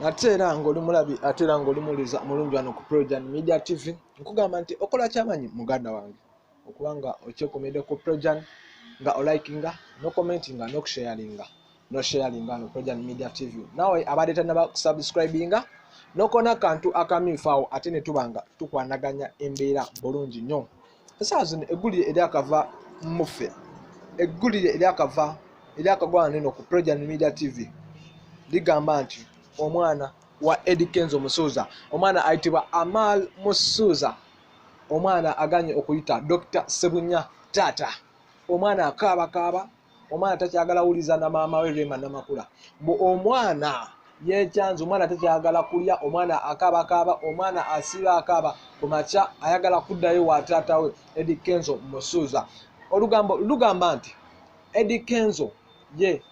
Atera ngoli mulabi atera ngoli muliza mulungi wano ku Projan Media TV nkugamba nti okola kyamanyi muganda wange okubanga okyekomedde ku Projan nga olikinga no commentinga no sharinga no Projan Media TV nawe abadde tanaba subscribinga nokona kantu akamifaawo ate ne tubanga tukwanaganya embeera bulungi nnyo esaazi eggulire eryakava muffe eggulire eryakagwana neno ku Projan Media TV ligamba nti omwana wa Eddie Kenzo Musuuza omwana ayitibwa Amal Musuuza omwana aganye okuyita Dr. Sebunya Tata omwana akaaba omwana takyagala uliza na maama we Rema Namakula mbu omwana yekyanza omwana takyagala kulya omwana akaaba omwana asira akaaba kumacha ayagala kuddayo wa taata we Eddie Kenzo Musuuza olugambo lugamba nti Eddie Kenzo ye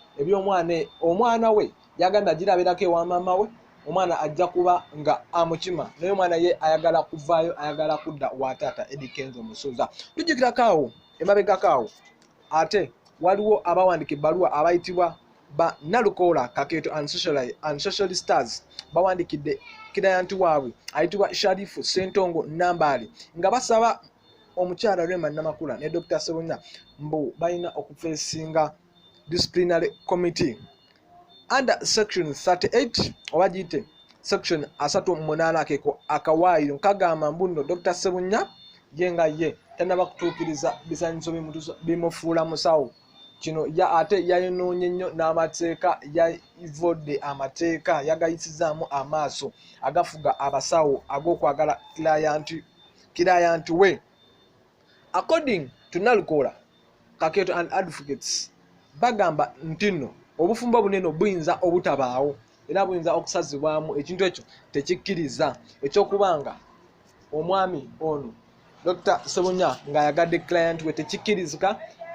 omwana we yaganda jirabirako ewa maama we omwana ajja kuba nga amukima naye omwana ye ayagala kuvaayo ayagala kudda wa taata Eddie Kenzo Musuuza tujjukirako emabegakaawo ate waliwo abawandika ebbaluwa abayitibwa ba Nalukola Kakeeto and Social Stars bawandikidde kirayanti waabwe ayitibwa Sharifu Sentongo Nambali nga basaba omukyala Rema Namakula ne Dr. Sebunya mbu balina okufeesinga disciplinary committee under section 38 obajite section 38 akeko akawaayiro nkagamba mbuno Dr. Sebunya yenga ye tanaba kutuukiriza bisanyizo bimufuula musawo kino ya ate yayinoonye nnyo n'amateeka yaivode amateeka yagayisizaamu amaaso agafuga abasawo ag'okwagala client we according to Nalukola Kakeeto and Advocates bagamba ntino obufumbo bunene buyinza obutabaawo era buyinza okusazibwamu ekintu ekyo tekikkiriza ekyokubanga omwami ono Dr. Sebunya nga yagadde client we tekikkirizika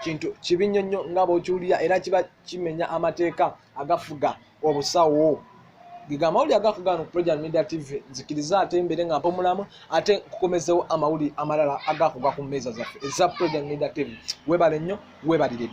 kintu kibi nnyo nga bw'okiwulira era kiba kimenya amateeka agafuga obusawo gigamba oli agakugana ku Projan Media TV nzikiriza ate mbere nga mpomulamu ate nkukomezewo amawuli amalala agakuga ku mmeeza zaffe eza Projan Media TV webale nnyo webalire